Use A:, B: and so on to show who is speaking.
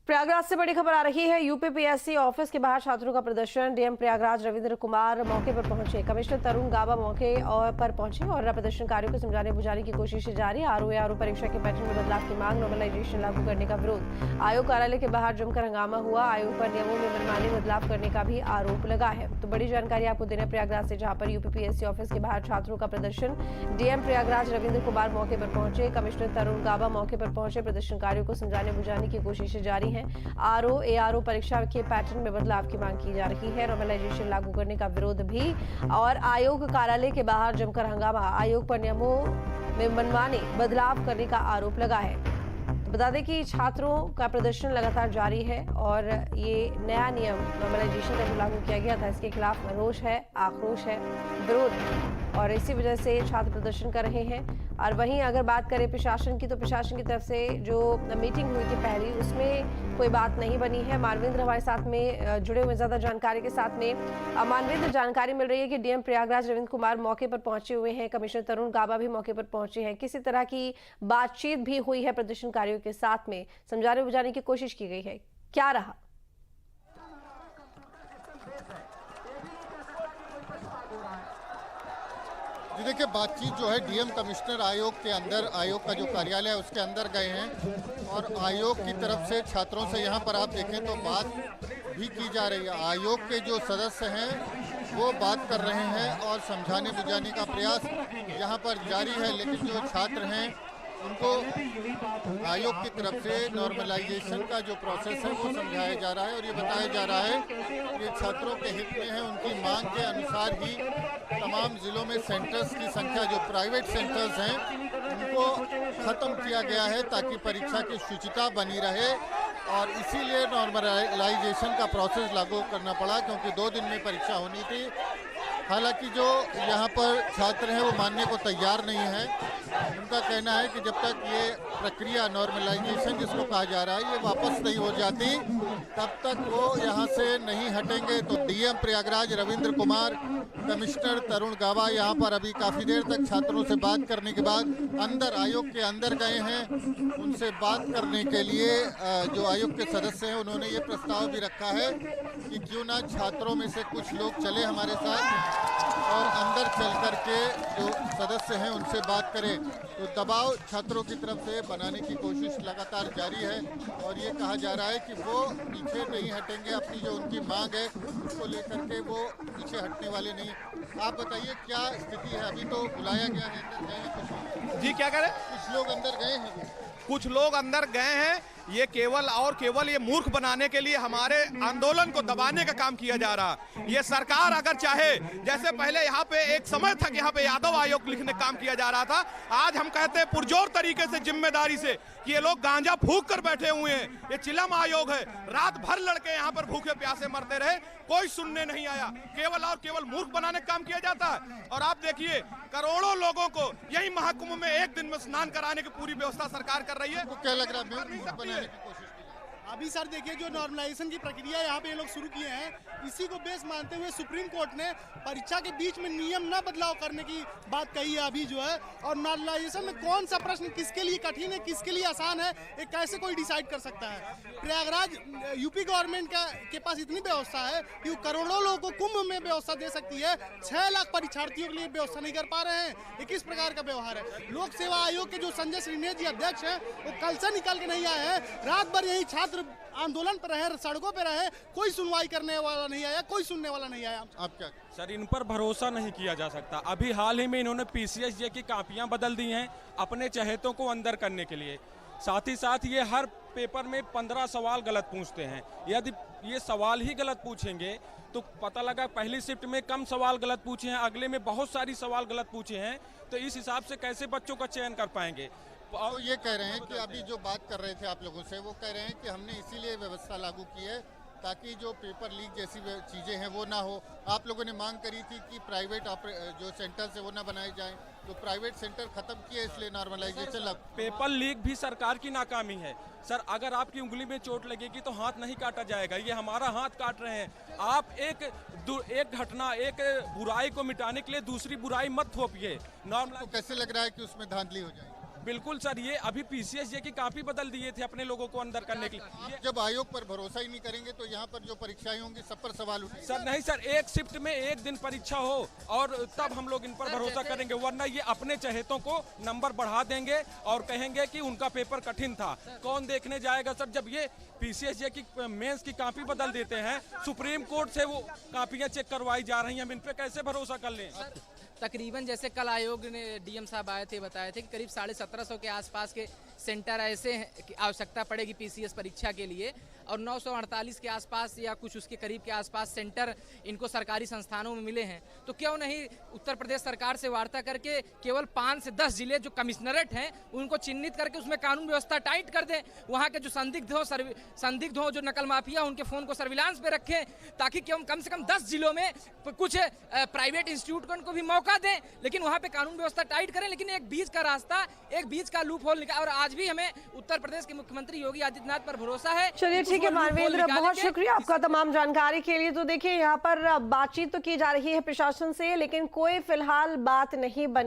A: प्रयागराज से बड़ी खबर आ रही है। यूपीपीएससी ऑफिस के बाहर छात्रों का प्रदर्शन। डीएम प्रयागराज रविंद्र कुमार मौके पर पहुंचे। कमिश्नर तरुण गाबा मौके पर पहुंचे और प्रदर्शनकारियों को समझाने बुझाने की कोशिशें जारी। आरओ परीक्षा के पैटर्न में बदलाव की मांग, नॉर्मलाइजेशन लागू करने का विरोध। आयोग कार्यालय के बाहर जमकर हंगामा हुआ। आयोग पर नियमों में मनमानी बदलाव करने का भी आरोप लगा है। तो बड़ी जानकारी आपको देना प्रयागराज से, जहां पर यूपीपीएससी ऑफिस के बाहर छात्रों का प्रदर्शन। डीएम प्रयागराज रविंद्र कुमार मौके पर पहुंचे। कमिश्नर तरुण गाबा मौके पर पहुंचे। प्रदर्शनकारियों को समझाने बुझाने की कोशिशें जारी हैं। एआरओ परीक्षा के पैटर्न में बदलाव की मांग की जा रही है। नॉर्मलाइजेशन लागू करने का विरोध भी और आयोग कार्यालय के बाहर जमकर हंगामा। आयोग पर नियमों में मनमानी बदलाव करने का आरोप लगा है। तो बता दें कि छात्रों का प्रदर्शन लगातार जारी है और ये नया नियम नॉर्मलाइजेशन का जो लागू किया गया था, इसके खिलाफ रोष है, आक्रोश है, विरोध है और इसी वजह से छात्र प्रदर्शन कर रहे हैं। और वहीं अगर बात करें प्रशासन की, तो प्रशासन की तरफ से जो मीटिंग हुई थी पहली, उसमें कोई बात नहीं बनी है। मानवेंद्र हमारे साथ में जुड़े हुए ज्यादा जानकारी के साथ में। मानवेंद्र, जानकारी मिल रही है कि डीएम प्रयागराज रविंद्र कुमार मौके पर पहुंचे हुए हैं, कमिश्नर तरुण गाबा भी मौके पर पहुंचे हैं। किसी तरह की बातचीत भी हुई है प्रदर्शनकारियों के साथ में, समझाने बुझाने की कोशिश की गई है, क्या रहा?
B: जी देखिए, बातचीत जो है डीएम कमिश्नर आयोग के अंदर, आयोग का जो कार्यालय है उसके अंदर गए हैं और आयोग की तरफ से छात्रों से यहाँ पर आप देखें तो बात भी की जा रही है। आयोग के जो सदस्य हैं वो बात कर रहे हैं और समझाने बुझाने का प्रयास यहाँ पर जारी है, लेकिन जो छात्र हैं उनको आयोग की तरफ से नॉर्मलाइजेशन का जो प्रोसेस है वो समझाया जा रहा है और ये बताया जा रहा है कि छात्रों के हित में है। उनकी मांग के अनुसार ही तमाम जिलों में सेंटर्स की संख्या, जो प्राइवेट सेंटर्स हैं, उनको ख़त्म किया गया है ताकि परीक्षा की शुचिता बनी रहे और इसीलिए नॉर्मलाइजेशन का प्रोसेस लागू करना पड़ा, क्योंकि 2 दिन में परीक्षा होनी थी। हालांकि जो यहाँ पर छात्र हैं वो मानने को तैयार नहीं है। उनका कहना है कि जब तक ये प्रक्रिया नॉर्मलाइजेशन जिसको कहा जा रहा है ये वापस नहीं हो जाती, तब तक वो यहाँ से नहीं हटेंगे। तो डीएम प्रयागराज रविंद्र कुमार, कमिश्नर तरुण गाबा यहाँ पर अभी काफ़ी देर तक छात्रों से बात करने के बाद अंदर, आयोग के अंदर गए हैं। उनसे बात करने के लिए जो आयोग के सदस्य हैं उन्होंने ये प्रस्ताव भी रखा है कि क्यों ना छात्रों में से कुछ लोग चले हमारे साथ और अंदर चल करके जो सदस्य हैं उनसे बात करें। तो दबाव छात्रों की तरफ से बनाने की कोशिश लगातार जारी है और ये कहा जा रहा है कि वो पीछे नहीं हटेंगे। अपनी जो उनकी मांग है उसको लेकर के वो पीछे हटने वाले नहीं। आप बताइए क्या स्थिति है? अभी तो बुलाया गया है, अंदर गए हैं कुछ
C: जी? क्या करें?
B: कुछ लोग अंदर गए हैं,
C: कुछ लोग अंदर गए हैं। ये केवल और केवल ये मूर्ख बनाने के लिए, हमारे आंदोलन को दबाने का काम किया जा रहा है। ये सरकार अगर चाहे, जैसे पहले यहाँ पे एक समय था कि यहाँ पे यादव आयोग लिखने काम किया जा रहा था, आज हम कहते हैं पुरजोर तरीके से, जिम्मेदारी से, कि ये लोग गांजा फूंक कर बैठे हुए हैं। ये चिलम आयोग है। रात भर लड़के यहाँ पर भूखे प्यासे मरते रहे, कोई सुनने नहीं आया। केवल और केवल मूर्ख बनाने का काम किया जाता है। और आप देखिए, करोड़ों लोगों को यही महाकुंभ में एक दिन में स्नान कराने की पूरी व्यवस्था सरकार कर रही है।
B: तो क्या लग रहा है की कोशिश?
D: अभी सर देखिए, जो नॉर्मलाइजेशन की प्रक्रिया यहाँ पे ये लोग शुरू किए हैं, इसी को बेस मानते हुए सुप्रीम कोर्ट ने परीक्षा के बीच में नियम न बदलाव करने की बात कही है अभी जो है। और नॉर्मलाइजेशन में कौन सा प्रश्न किसके लिए कठिन है, किसके लिए आसान है, ये कैसे कोई डिसाइड कर सकता है? प्रयागराज यूपी गवर्नमेंट के पास इतनी व्यवस्था है कि वो करोड़ों लोगों को कुंभ में व्यवस्था दे सकती है। 6 लाख परीक्षार्थियों के लिए व्यवस्था नहीं कर पा रहे हैं। ये किस प्रकार का व्यवहार है? लोक सेवा आयोग के जो संजय श्रीनेश जी अध्यक्ष हैं, वो कल से निकल के नहीं आए हैं। रात भर यही छात्र आंदोलन पर रहे, सड़कों पर रहे, कोई सुनवाई करने वाला नहीं आया, कोई सुनने वाला नहीं आया।
B: आप क्या
E: सर, इन पर भरोसा नहीं किया जा सकता। अभी हाल ही में इन्होंने पीसीएसजे की कापियां बदल दी हैं अपने चहेतों को अंदर करने के लिए। साथ ही साथ ये हर पेपर में 15 सवाल गलत पूछते हैं। यदि ये सवाल ही गलत पूछेंगे तो पता लगा पहली शिफ्ट में कम सवाल गलत पूछे हैं, अगले में बहुत सारी सवाल गलत पूछे हैं, तो इस हिसाब से कैसे बच्चों का चयन कर पाएंगे?
B: और ये कह रहे हैं कि अभी जो बात कर रहे थे आप लोगों से, वो कह रहे हैं कि हमने इसीलिए व्यवस्था लागू की है ताकि जो पेपर लीक जैसी चीज़ें हैं वो ना हो। आप लोगों ने मांग करी थी कि प्राइवेट जो सेंटर्स है वो ना बनाए जाएं, तो प्राइवेट सेंटर खत्म किए, इसलिए नॉर्मलाइजेशन लागू।
E: पेपर लीक भी सरकार की नाकामी है सर। अगर आपकी उंगली में चोट लगेगी तो हाथ नहीं काटा जाएगा, ये हमारा हाथ काट रहे हैं। आप एक घटना, एक बुराई को मिटाने के लिए दूसरी बुराई मत थोपिए।
B: तो कैसे लग रहा है कि उसमें धांधली हो जाएगी?
E: बिल्कुल सर, ये अभी पीसीएस की कॉपी बदल दिए थे अपने लोगों को अंदर करने के लिए।
B: आप जब आयोग पर भरोसा ही नहीं करेंगे तो यहाँ पर जो परीक्षाएं होंगी सब पर सवाल उठेंगे।
E: सर नहीं सर, एक शिफ्ट में एक दिन परीक्षा हो और तब हम लोग इन पर भरोसा करेंगे, वरना ये अपने चहेतों को नंबर बढ़ा देंगे और कहेंगे कि उनका पेपर कठिन था। कौन देखने जाएगा सर? जब ये पीसीएस की मेंस की कॉपी बदल देते हैं, सुप्रीम कोर्ट से वो कॉपियां चेक करवाई जा रही हैं, हम इन पे कैसे भरोसा कर लें?
F: तकरीबन जैसे कल आयोग ने डीएम साहब आए थे, बताए थे कि करीब 1750 के आसपास के सेंटर ऐसे हैं कि आवश्यकता पड़ेगी पीसीएस परीक्षा के लिए, और 948 के आसपास या कुछ उसके करीब के आसपास सेंटर इनको सरकारी संस्थानों में मिले हैं। तो क्यों नहीं उत्तर प्रदेश सरकार से वार्ता करके केवल 5 से 10 जिले जो कमिश्नरेट हैं उनको चिन्हित करके उसमें कानून व्यवस्था टाइट कर दें। वहाँ के जो संदिग्ध हो जो नकल माफिया, उनके फ़ोन को सर्विलांस पे रखें, ताकि कम से कम 10 जिलों में कुछ प्राइवेट इंस्टीट्यूट को उनको भी मौका दें, लेकिन वहाँ पे कानून व्यवस्था टाइट करें। लेकिन एक बीच का रास्ता, एक बीच का लूप होल निकाल, और आज भी हमें उत्तर प्रदेश के मुख्यमंत्री योगी आदित्यनाथ पर भरोसा है।
A: चलिए ठीक है मानवेंद्र, बहुत शुक्रिया आपका तमाम जानकारी के लिए। तो देखिए यहाँ पर बातचीत तो की जा रही है प्रशासन से, लेकिन कोई फिलहाल बात नहीं बनी।